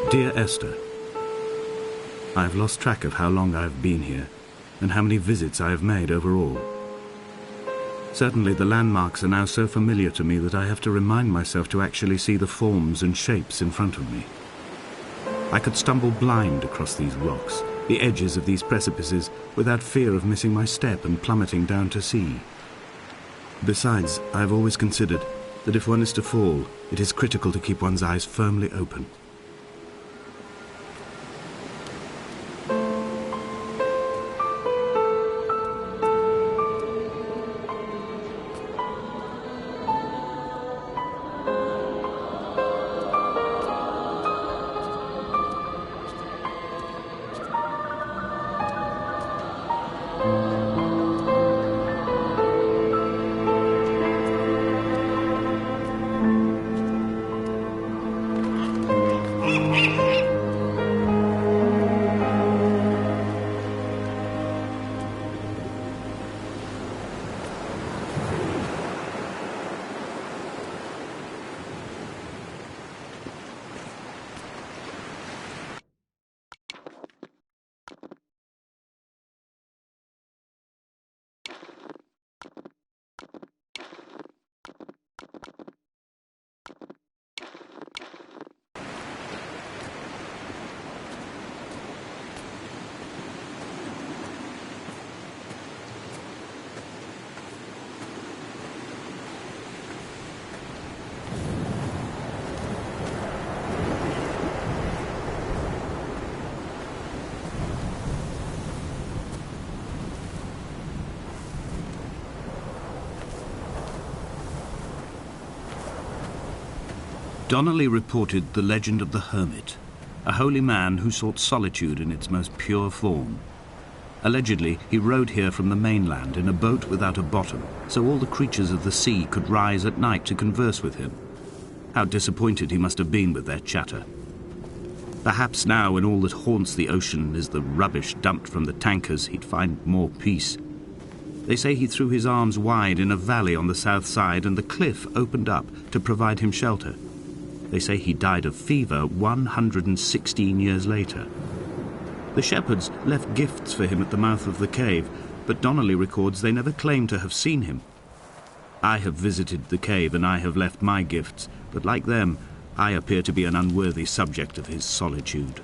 Dear Esther, I have lost track of how long I have been here and how many visits I have made overall. Certainly the landmarks are now so familiar to me that I have to remind myself to actually see the forms and shapes in front of me. I could stumble blind across these rocks, the edges of these precipices, without fear of missing my step and plummeting down to sea. Besides, I have always considered that if one is to fall, it is critical to keep one's eyes firmly open. Donnelly reported the legend of the hermit, a holy man who sought solitude in its most pure form. Allegedly, he rode here from the mainland in a boat without a bottom, so all the creatures of the sea could rise at night to converse with him. How disappointed he must have been with their chatter. Perhaps now, when all that haunts the ocean is the rubbish dumped from the tankers, he'd find more peace. They say he threw his arms wide in a valley on the south side, and the cliff opened up to provide him shelter. They say he died of fever 116 years later. The shepherds left gifts for him at the mouth of the cave, but Donnelly records they never claimed to have seen him. I have visited the cave and I have left my gifts, but like them, I appear to be an unworthy subject of his solitude.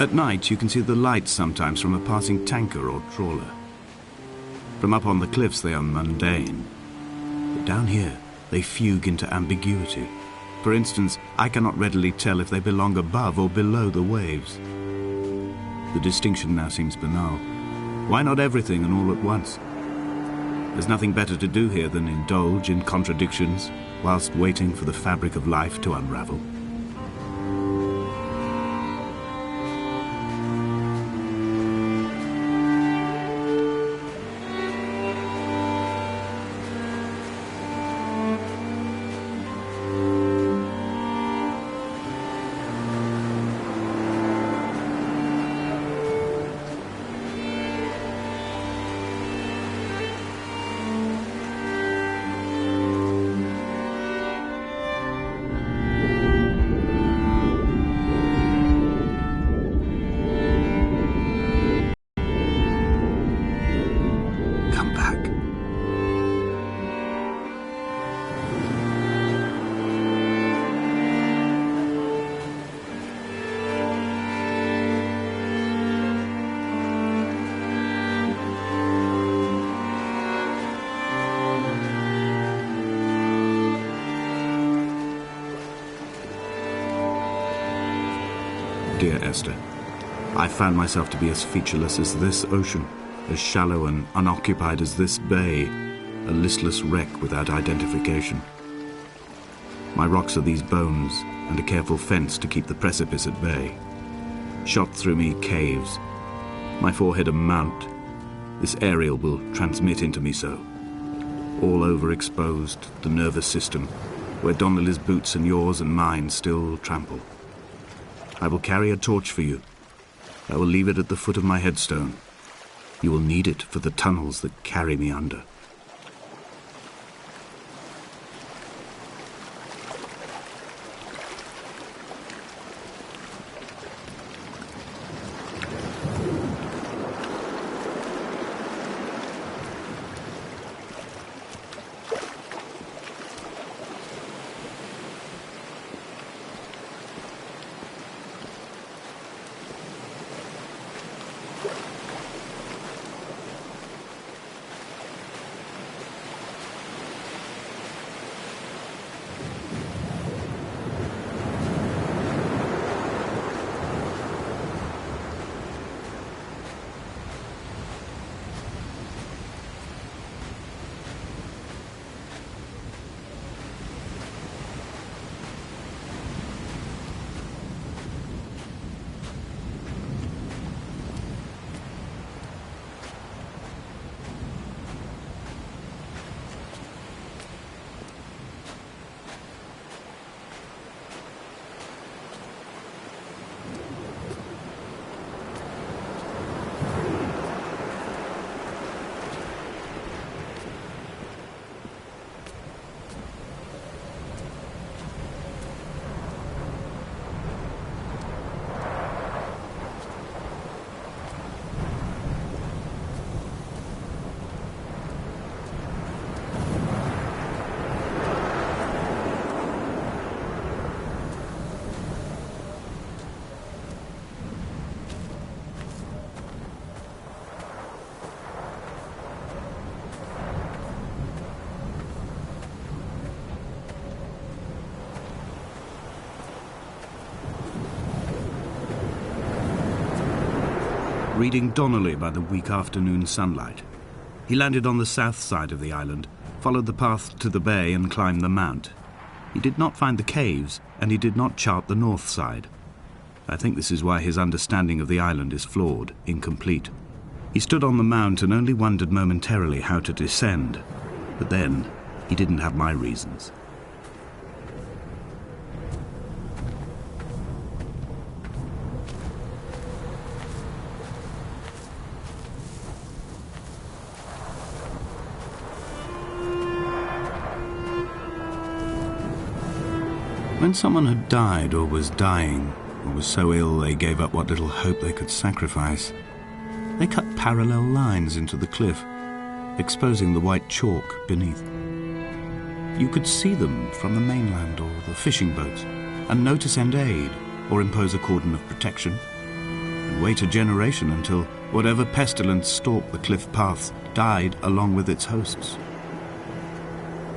At night, you can see the lights sometimes from a passing tanker or trawler. From up on the cliffs, they are mundane. But down here, they fugue into ambiguity. For instance, I cannot readily tell if they belong above or below the waves. The distinction now seems banal. Why not everything and all at once? There's nothing better to do here than indulge in contradictions whilst waiting for the fabric of life to unravel. Dear Esther, I found myself to be as featureless as this ocean, as shallow and unoccupied as this bay, a listless wreck without identification. My rocks are these bones, and a careful fence to keep the precipice at bay. Shot through me caves, my forehead a mount. This aerial will transmit into me so. All overexposed, the nervous system, where Donnelly's boots and yours and mine still trample. I will carry a torch for you. I will leave it at the foot of my headstone. You will need it for the tunnels that carry me under. Reading Donnelly by the weak afternoon sunlight. He landed on the south side of the island, followed the path to the bay and climbed the mount. He did not find the caves, and he did not chart the north side. I think this is why his understanding of the island is flawed, incomplete. He stood on the mount and only wondered momentarily how to descend. But then, he didn't have my reasons. When someone had died or was dying, or was so ill they gave up what little hope they could sacrifice, they cut parallel lines into the cliff, exposing the white chalk beneath. You could see them from the mainland or the fishing boats, and know to send aid or impose a cordon of protection, and wait a generation until whatever pestilence stalked the cliff paths died along with its hosts.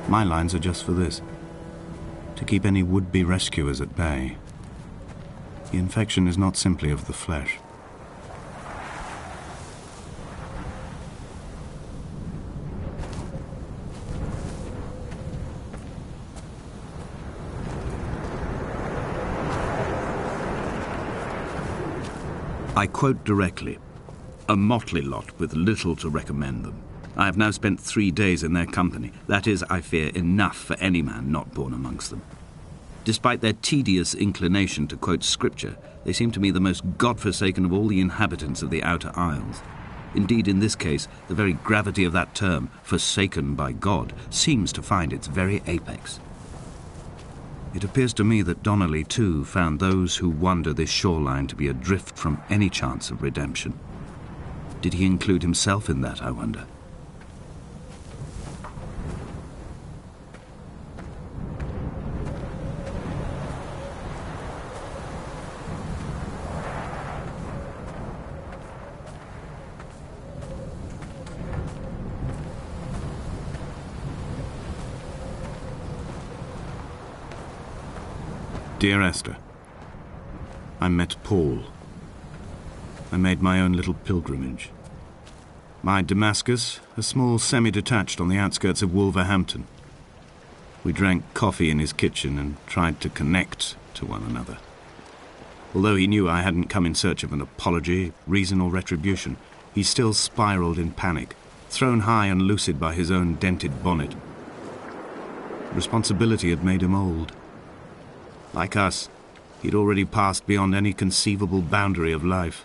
My lines are just for this: to keep any would-be rescuers at bay. The infection is not simply of the flesh. I quote directly, "A motley lot with little to recommend them. I have now spent 3 days in their company. That is, I fear, enough for any man not born amongst them. Despite their tedious inclination to quote scripture, they seem to me the most God-forsaken of all the inhabitants of the outer isles. Indeed, in this case, the very gravity of that term, forsaken by God, seems to find its very apex. It appears to me that Donnelly, too, found those who wander this shoreline to be adrift from any chance of redemption. Did he include himself in that, I wonder? Dear Esther, I met Paul. I made my own little pilgrimage. My Damascus, a small semi-detached on the outskirts of Wolverhampton. We drank coffee in his kitchen and tried to connect to one another. Although he knew I hadn't come in search of an apology, reason or retribution, he still spiraled in panic, thrown high and lucid by his own dented bonnet. Responsibility had made him old. Like us, he'd already passed beyond any conceivable boundary of life.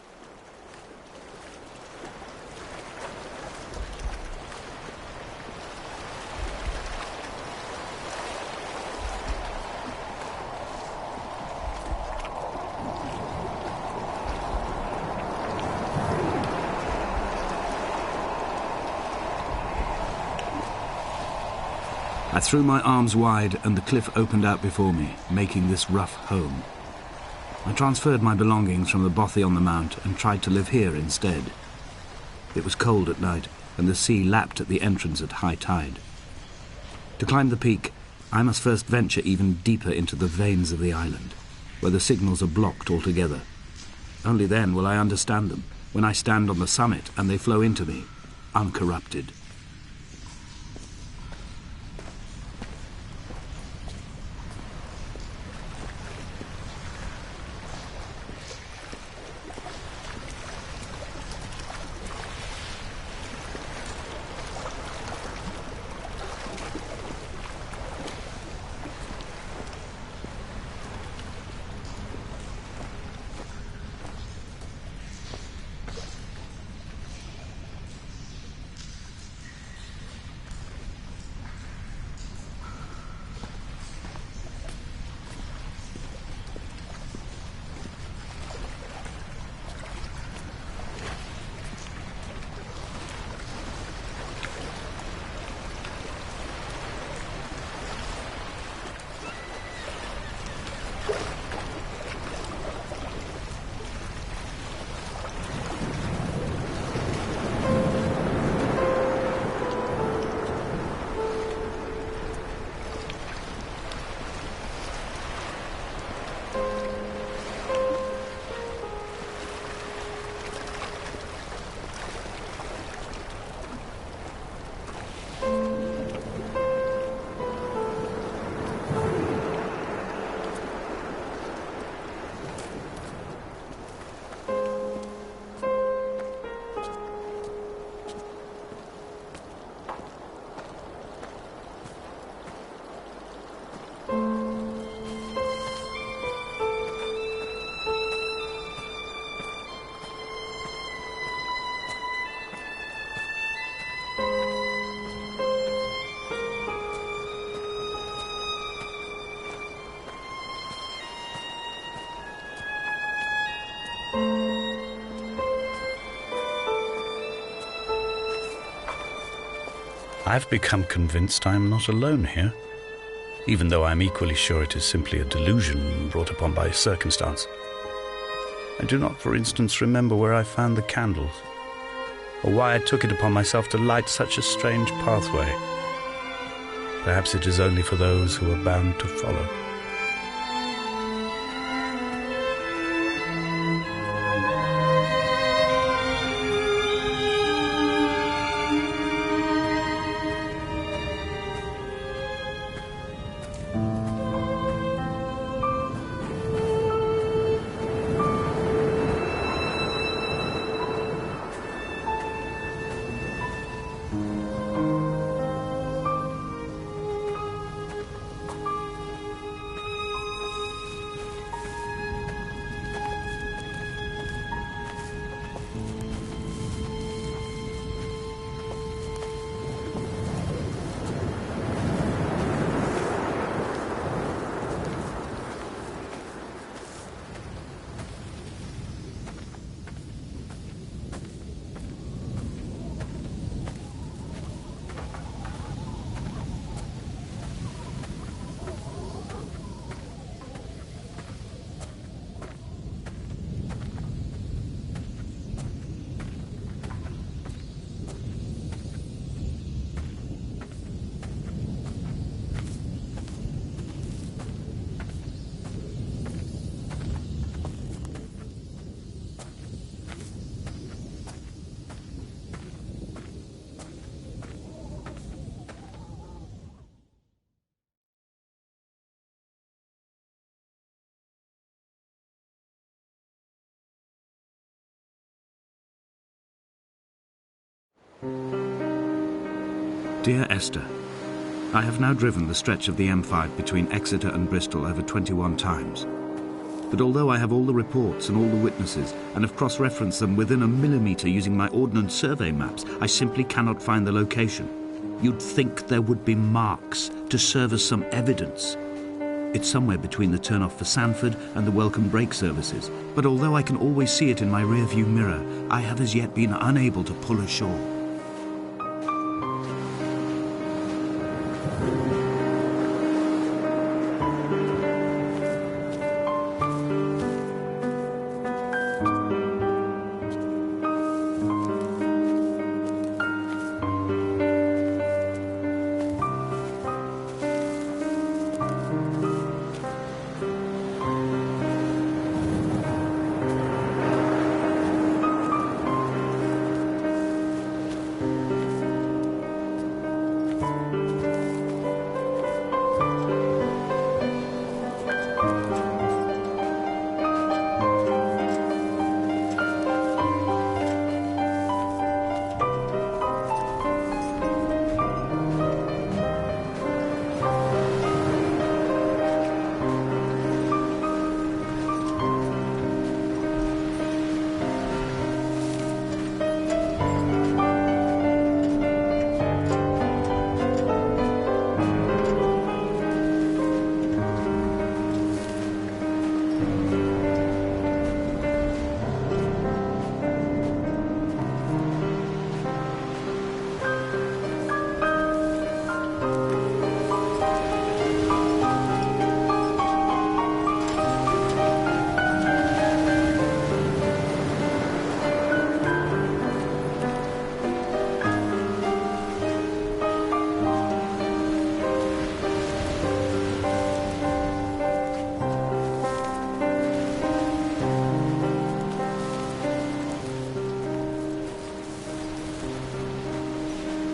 I threw my arms wide and the cliff opened out before me, making this rough home. I transferred my belongings from the bothy on the mount and tried to live here instead. It was cold at night and the sea lapped at the entrance at high tide. To climb the peak, I must first venture even deeper into the veins of the island, where the signals are blocked altogether. Only then will I understand them, when I stand on the summit and they flow into me, uncorrupted. I've become convinced I am not alone here, even though I'm equally sure it is simply a delusion brought upon by circumstance. I do not, for instance, remember where I found the candles, or why I took it upon myself to light such a strange pathway. Perhaps it is only for those who are bound to follow. Dear Esther, I have now driven the stretch of the M5 between Exeter and Bristol over 21 times. But although I have all the reports and all the witnesses, and have cross-referenced them within a millimetre using my ordnance survey maps, I simply cannot find the location. You'd think there would be marks to serve as some evidence. It's somewhere between the turn-off for Sanford and the welcome brake services, but although I can always see it in my rear-view mirror, I have as yet been unable to pull ashore.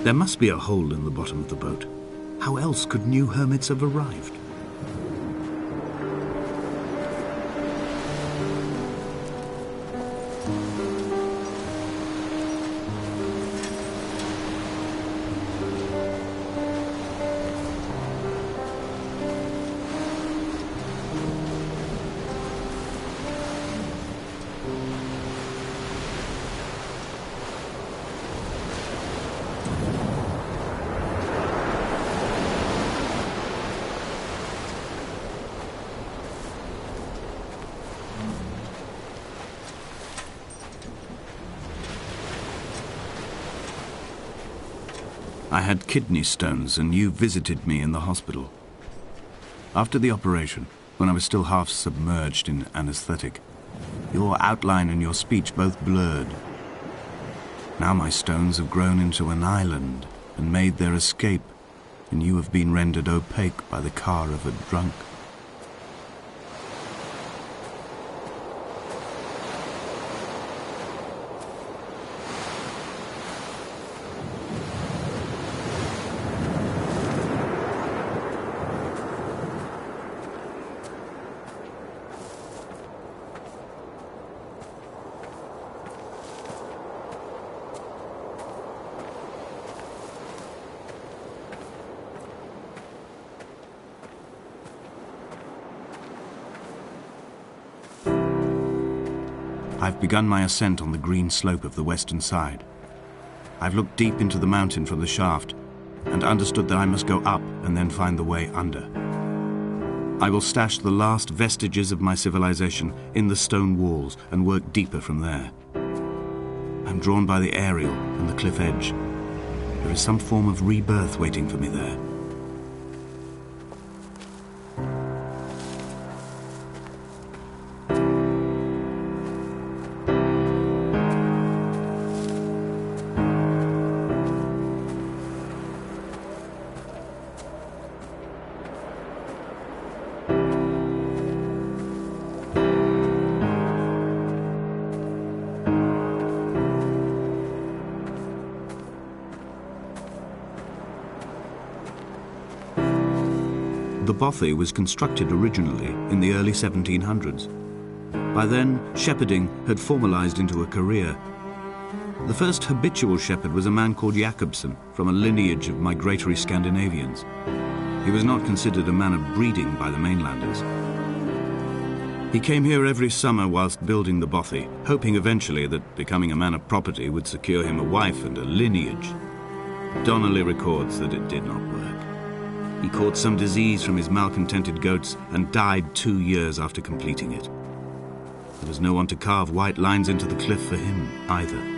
There must be a hole in the bottom of the boat. How else could new hermits have arrived? I had kidney stones and you visited me in the hospital. After the operation, when I was still half submerged in anesthetic, your outline and your speech both blurred. Now my stones have grown into an island and made their escape, and you have been rendered opaque by the car of a drunk. I've begun my ascent on the green slope of the western side. I've looked deep into the mountain from the shaft and understood that I must go up and then find the way under. I will stash the last vestiges of my civilization in the stone walls and work deeper from there. I'm drawn by the aerial and the cliff edge. There is some form of rebirth waiting for me there. The bothy was constructed originally in the early 1700s. By then, shepherding had formalized into a career. The first habitual shepherd was a man called Jakobsen, from a lineage of migratory Scandinavians. He was not considered a man of breeding by the mainlanders. He came here every summer whilst building the bothy, hoping eventually that becoming a man of property would secure him a wife and a lineage. Donnelly records that it did not work. He caught some disease from his malcontented goats and died 2 years after completing it. There was no one to carve white lines into the cliff for him either.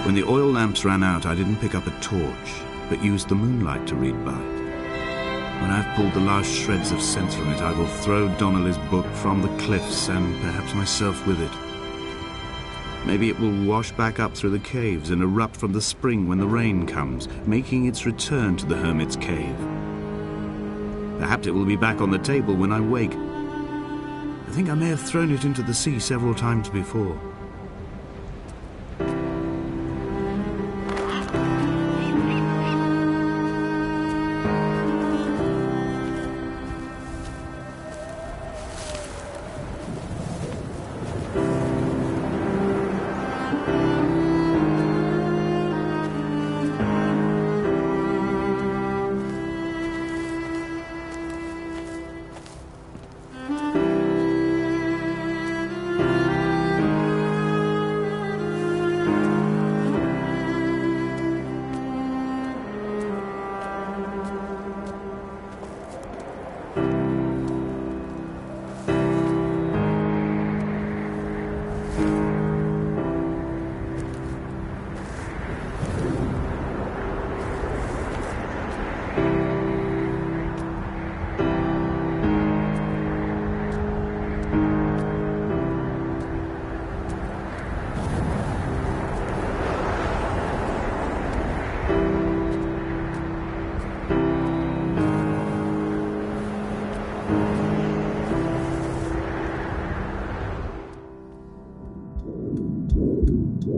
When the oil lamps ran out, I didn't pick up a torch, but used the moonlight to read by. When I've pulled the last shreds of sense from it, I will throw Donnelly's book from the cliffs, and perhaps myself with it. Maybe it will wash back up through the caves and erupt from the spring when the rain comes, making its return to the hermit's cave. Perhaps it will be back on the table when I wake. I think I may have thrown it into the sea several times before.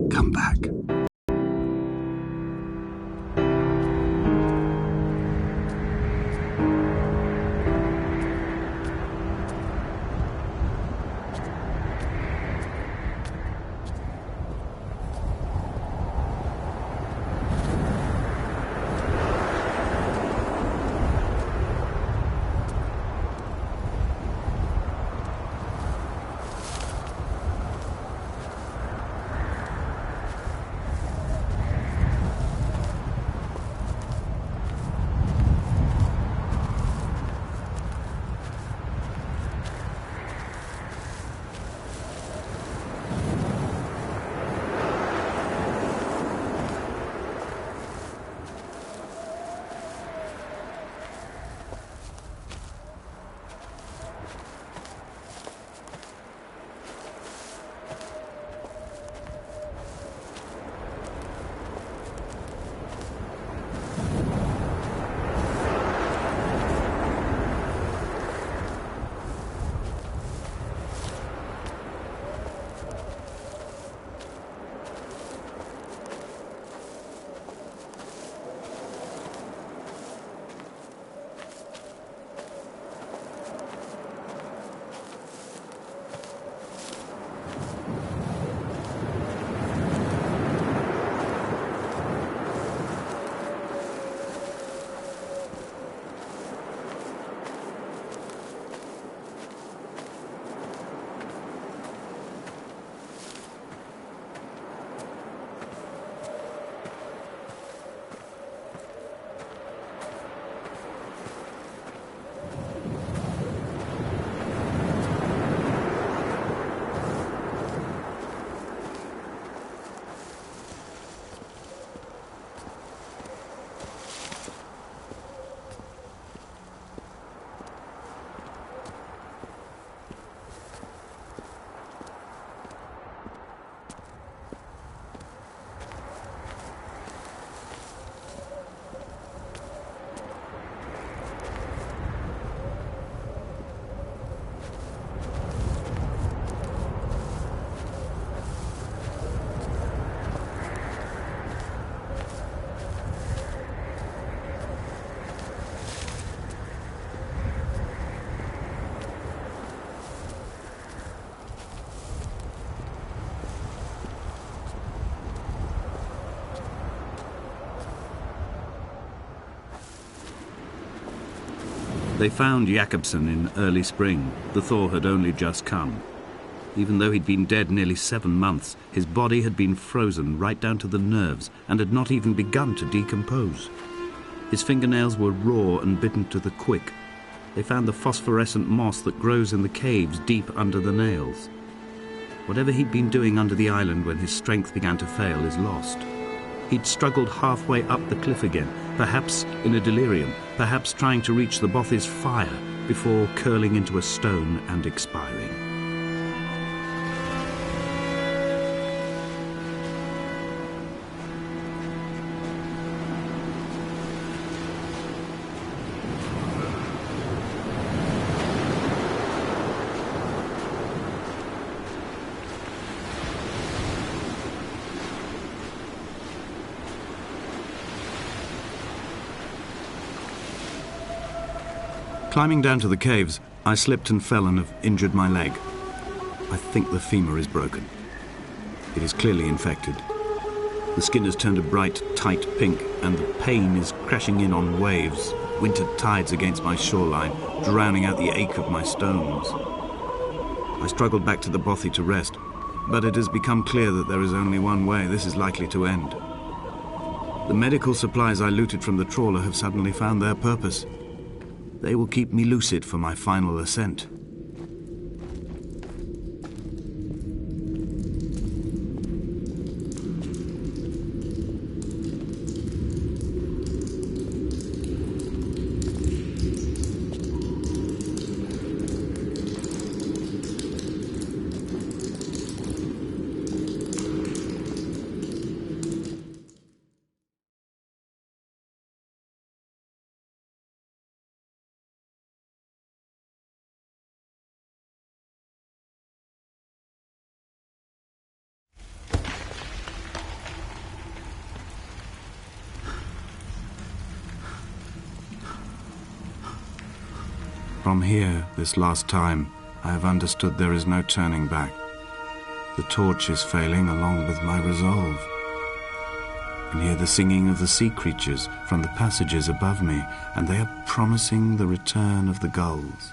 Come back. They found Jakobsen in early spring. The thaw had only just come. Even though he'd been dead nearly 7 months, his body had been frozen right down to the nerves and had not even begun to decompose. His fingernails were raw and bitten to the quick. They found the phosphorescent moss that grows in the caves deep under the nails. Whatever he'd been doing under the island when his strength began to fail is lost. He'd struggled halfway up the cliff again, perhaps in a delirium, perhaps trying to reach the Bothy's fire before curling into a stone and expiring. Climbing down to the caves, I slipped and fell and have injured my leg. I think the femur is broken. It is clearly infected. The skin has turned a bright, tight pink, and the pain is crashing in on waves, winter tides against my shoreline, drowning out the ache of my stones. I struggled back to the Bothy to rest, but it has become clear that there is only one way this is likely to end. The medical supplies I looted from the trawler have suddenly found their purpose. They will keep me lucid for my final ascent. From here, this last time, I have understood there is no turning back. The torch is failing along with my resolve. I can hear the singing of the sea creatures from the passages above me, and they are promising the return of the gulls.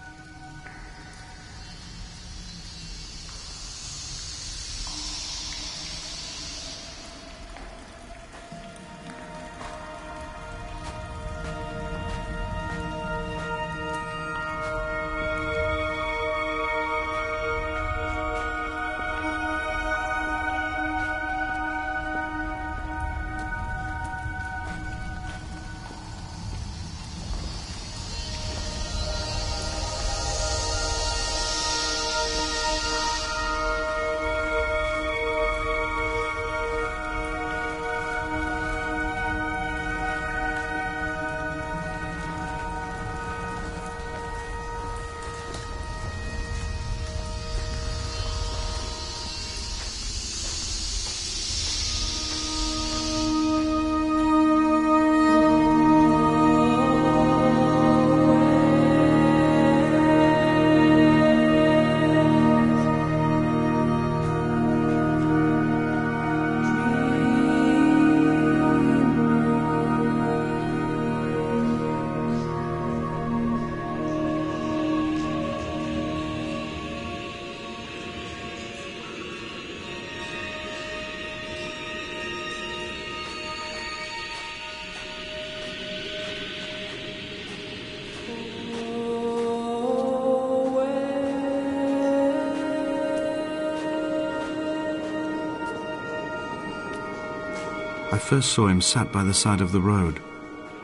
I first saw him sat by the side of the road.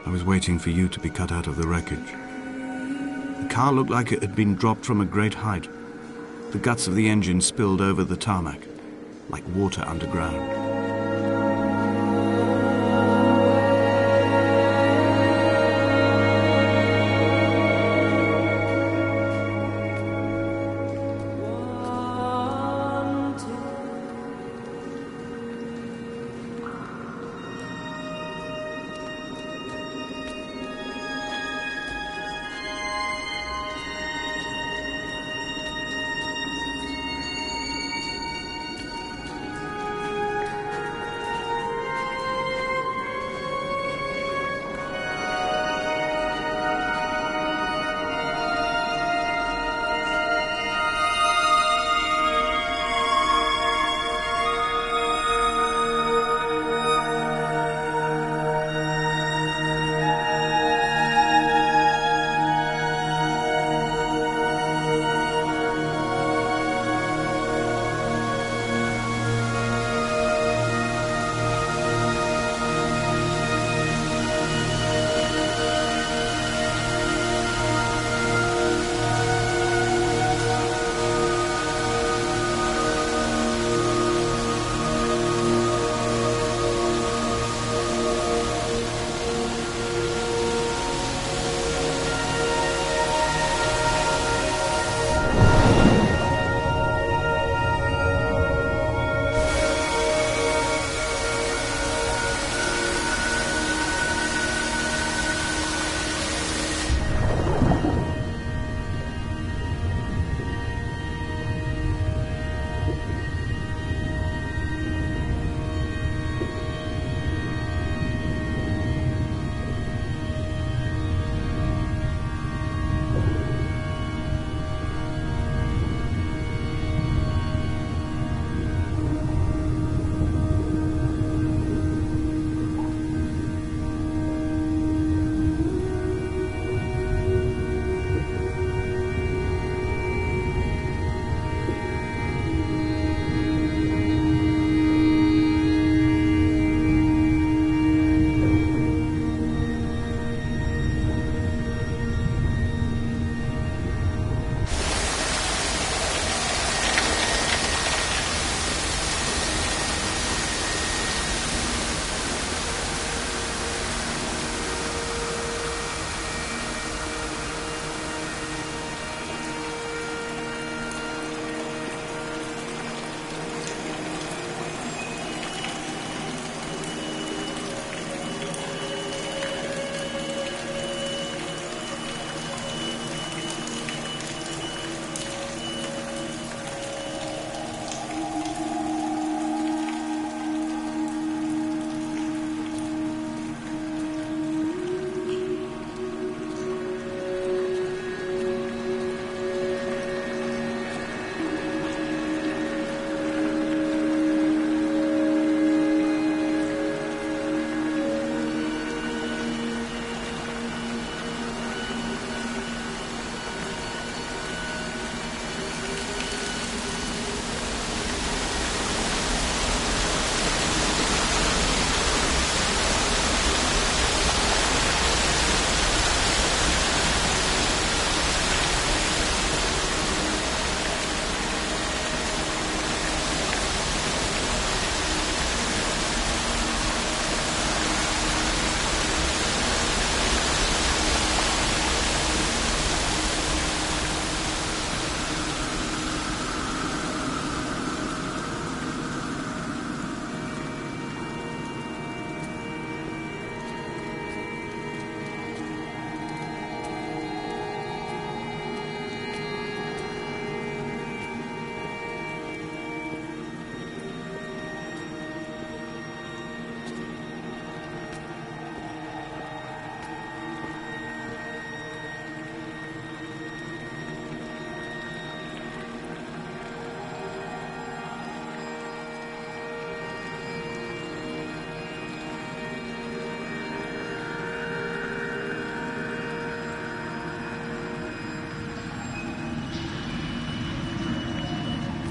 I was waiting for you to be cut out of the wreckage. The car looked like it had been dropped from a great height. The guts of the engine spilled over the tarmac, like water underground.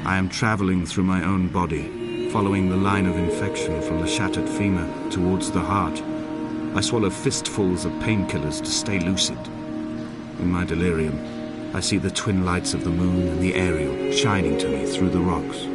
I am traveling through my own body, following the line of infection from the shattered femur towards the heart. I swallow fistfuls of painkillers to stay lucid. In my delirium, I see the twin lights of the moon and the Ariel shining to me through the rocks.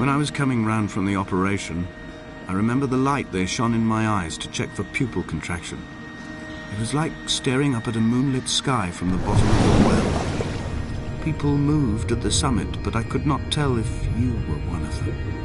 When I was coming round from the operation, I remember the light they shone in my eyes to check for pupil contraction. It was like staring up at a moonlit sky from the bottom of a well. People moved at the summit, but I could not tell if you were one of them.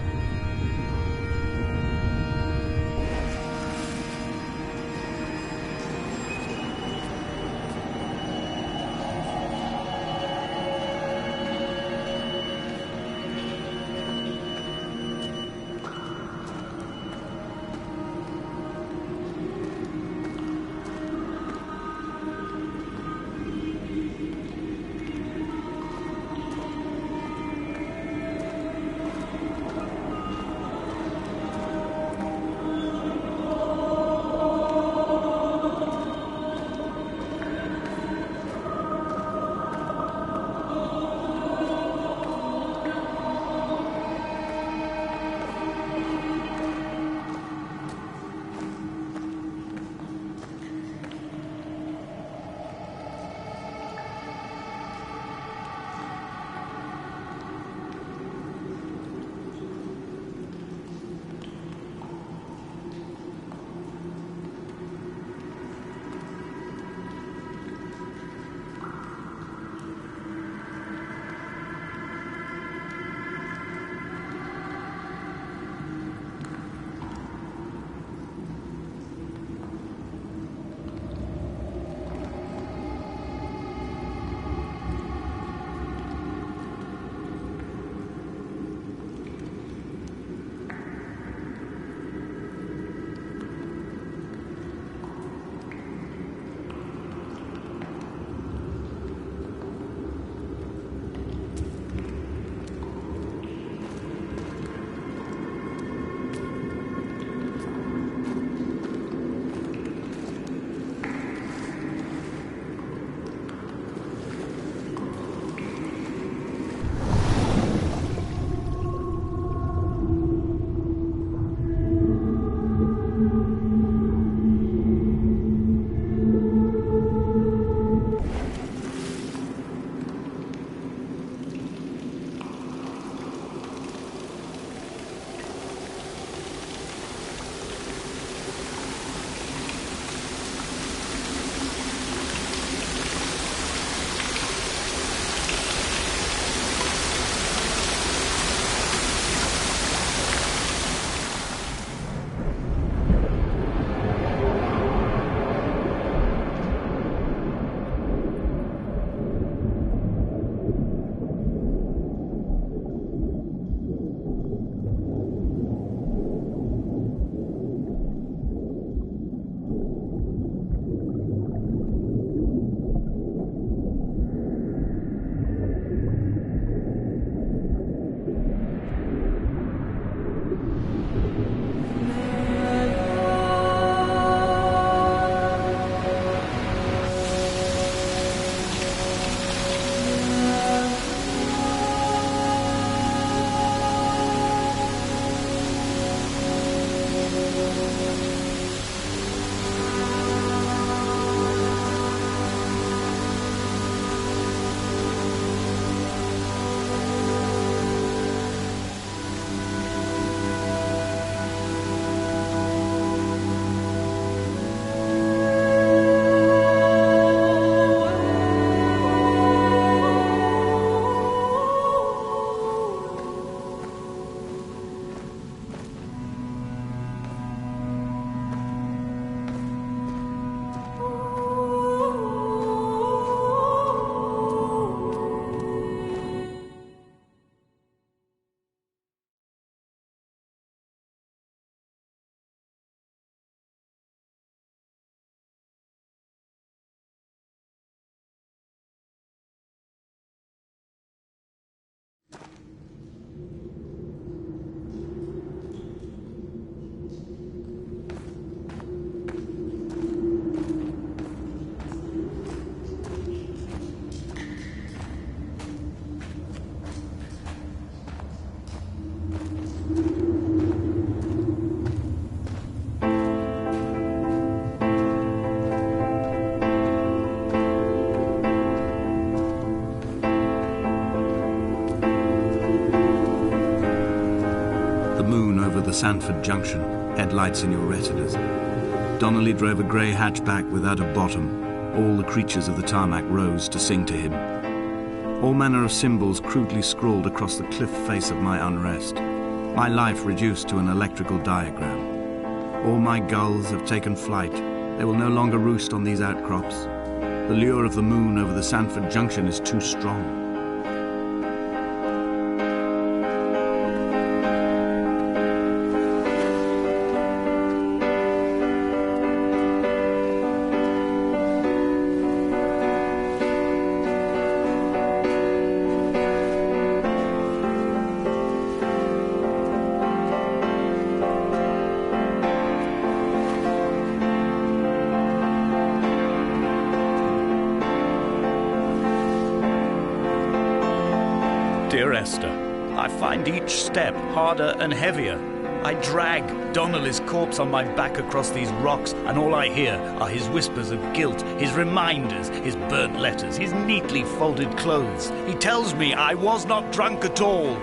the Sandford Junction, headlights in your retinas. Donnelly drove a grey hatchback without a bottom. All the creatures of the tarmac rose to sing to him. All manner of symbols crudely scrawled across the cliff face of my unrest. My life reduced to an electrical diagram. All my gulls have taken flight. They will no longer roost on these outcrops. The lure of the moon over the Sandford Junction is too strong. Dear Esther, I find each step harder and heavier. I drag Donnelly's corpse on my back across these rocks, and all I hear are his whispers of guilt, his reminders, his burnt letters, his neatly folded clothes. He tells me I was not drunk at all.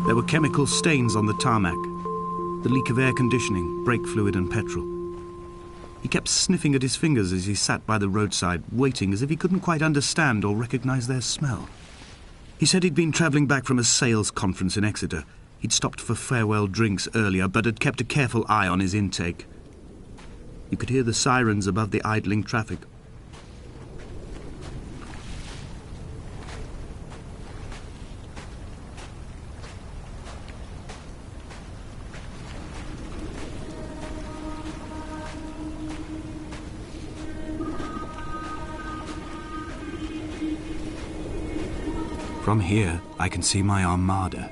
There were chemical stains on the tarmac, the leak of air conditioning, brake fluid and petrol. He kept sniffing at his fingers as he sat by the roadside, waiting as if he couldn't quite understand or recognize their smell. He said he'd been travelling back from a sales conference in Exeter. He'd stopped for farewell drinks earlier, but had kept a careful eye on his intake. You could hear the sirens above the idling traffic. From here, I can see my armada.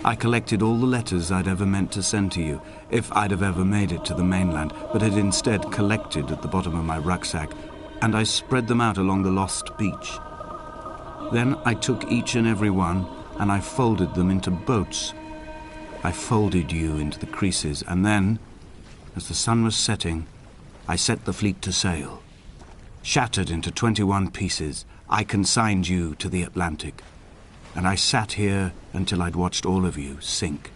I collected all the letters I'd ever meant to send to you, if I'd have ever made it to the mainland, but had instead collected at the bottom of my rucksack, and I spread them out along the lost beach. Then I took each and every one, and I folded them into boats. I folded you into the creases, and then, as the sun was setting, I set the fleet to sail. Shattered into 21 pieces, I consigned you to the Atlantic, and I sat here until I'd watched all of you sink.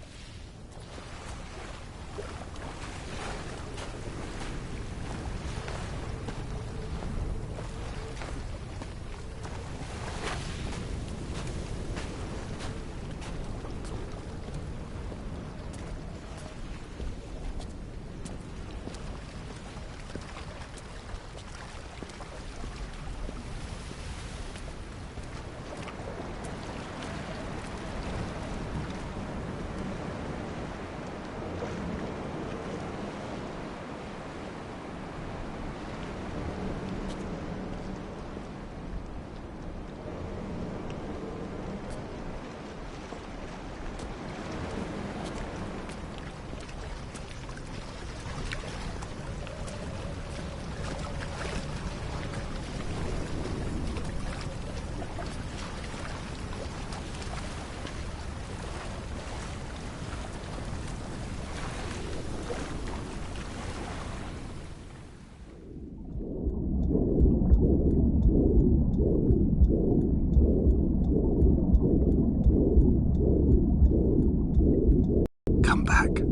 come back.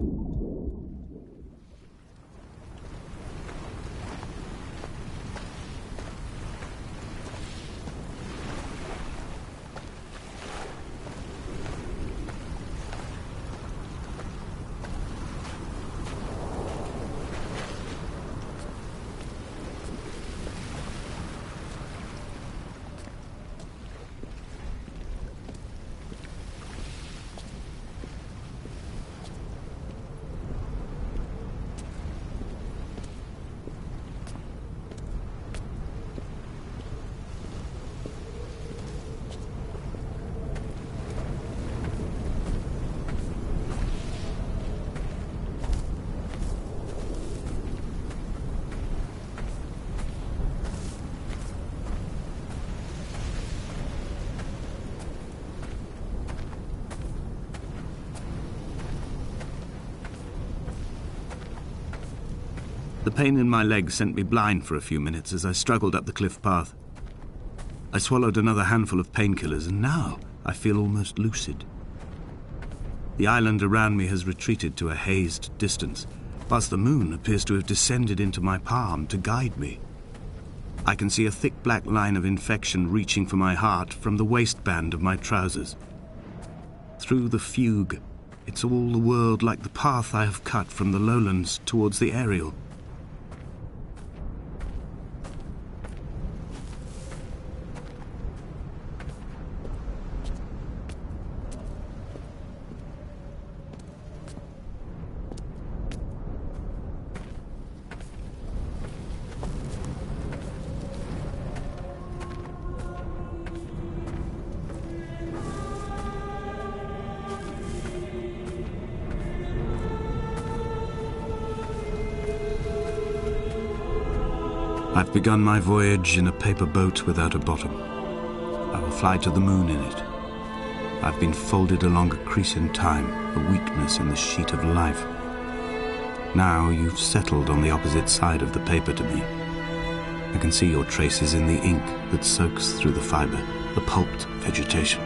The pain in my leg sent me blind for a few minutes as I struggled up the cliff path. I swallowed another handful of painkillers, and now I feel almost lucid. The island around me has retreated to a hazed distance, whilst the moon appears to have descended into my palm to guide me. I can see a thick black line of infection reaching for my heart from the waistband of my trousers. Through the fugue, it's all the world like the path I have cut from the lowlands towards the aerial. I've begun my voyage in a paper boat without a bottom. I will fly to the moon in it. I've been folded along a crease in time, a weakness in the sheet of life. Now you've settled on the opposite side of the paper to me. I can see your traces in the ink that soaks through the fibre, the pulped vegetation.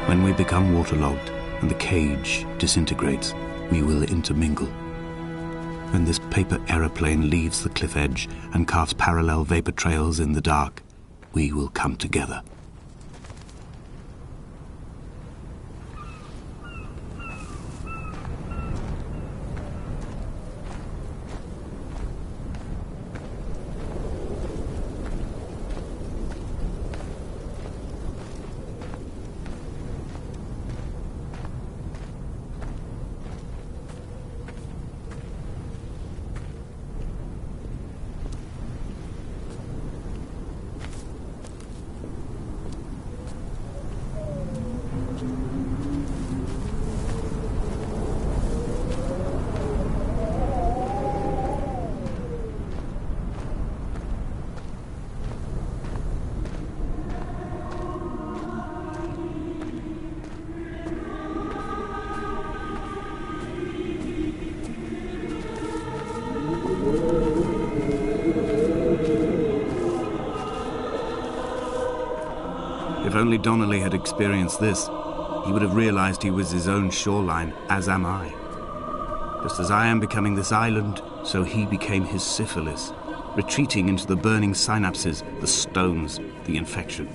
When we become waterlogged and the cage disintegrates, we will intermingle. When this paper aeroplane leaves the cliff edge and carves parallel vapor trails in the dark, we will come together. If only Donnelly had experienced this, he would have realized he was his own shoreline, as am I. Just as I am becoming this island, so he became his syphilis, retreating into the burning synapses, the stones, the infection.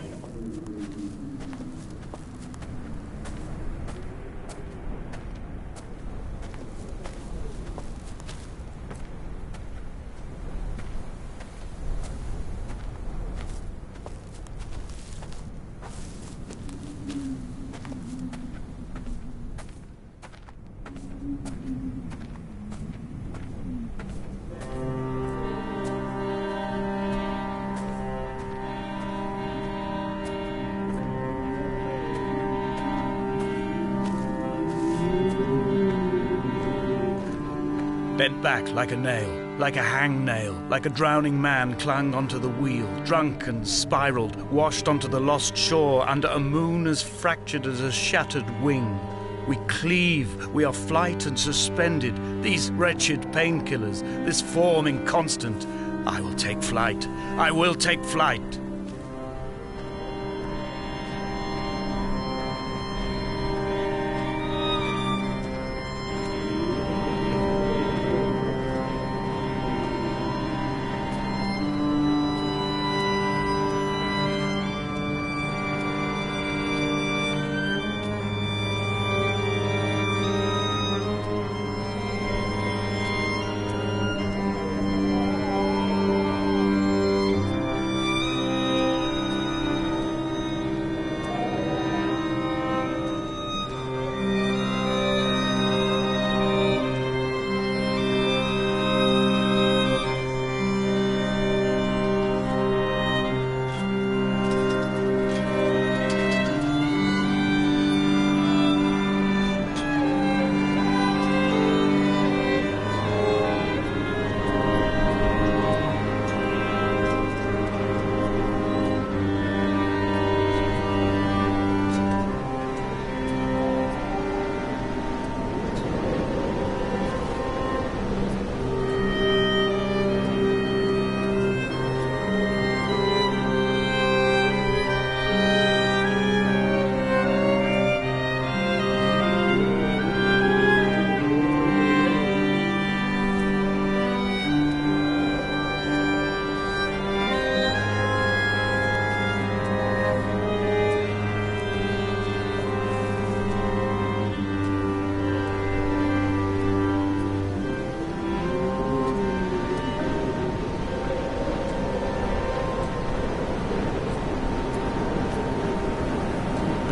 Bent back like a nail, like a hangnail, like a drowning man clung onto the wheel, drunk and spiraled, washed onto the lost shore under a moon as fractured as a shattered wing. We cleave, we are flight and suspended, these wretched painkillers, this form inconstant. I will take flight, I will take flight.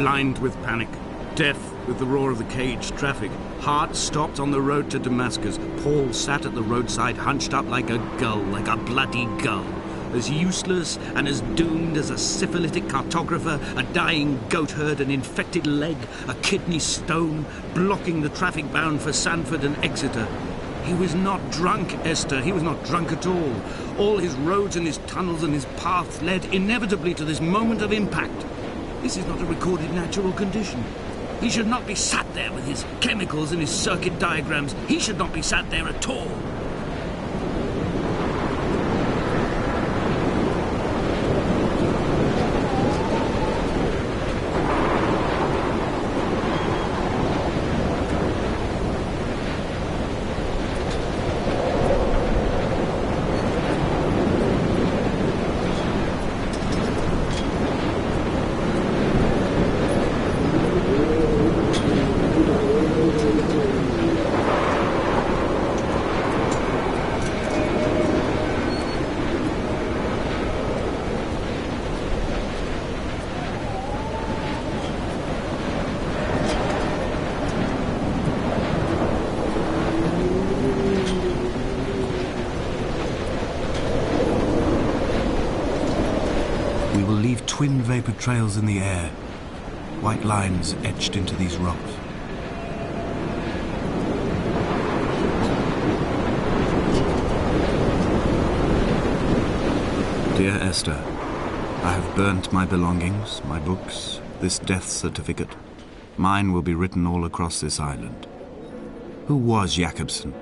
blind with panic, deaf with the roar of the caged traffic, heart stopped on the road to Damascus. Paul sat at the roadside, hunched up like a gull, like a bloody gull, as useless and as doomed as a syphilitic cartographer, a dying goatherd, an infected leg, a kidney stone, blocking the traffic bound for Sanford and Exeter. He was not drunk, Esther. He was not drunk at all. All his roads and his tunnels and his paths led inevitably to this moment of impact. This is not a recorded natural condition. He should not be sat there with his chemicals and his circuit diagrams. He should not be sat there at all. Twin vapor trails in the air, white lines etched into these rocks. Dear Esther, I have burnt my belongings, my books, this death certificate. Mine will be written all across this island. Who was Jakobsen?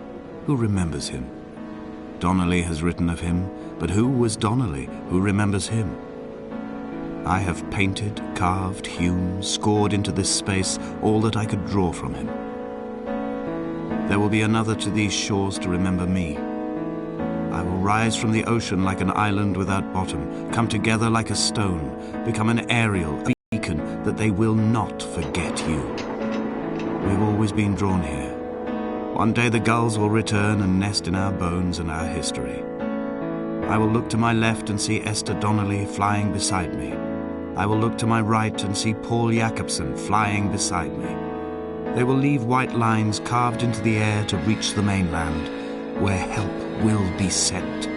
Who remembers him? Donnelly has written of him, but who was Donnelly? Who remembers him? I have painted, carved, hewn, scored into this space all that I could draw from him. There will be another to these shores to remember me. I will rise from the ocean like an island without bottom, come together like a stone, become an aerial, a beacon that they will not forget you. We've always been drawn here. One day the gulls will return and nest in our bones and our history. I will look to my left and see Esther Donnelly flying beside me. I will look to my right and see Paul Jakobsen flying beside me. They will leave white lines carved into the air to reach the mainland, where help will be sent.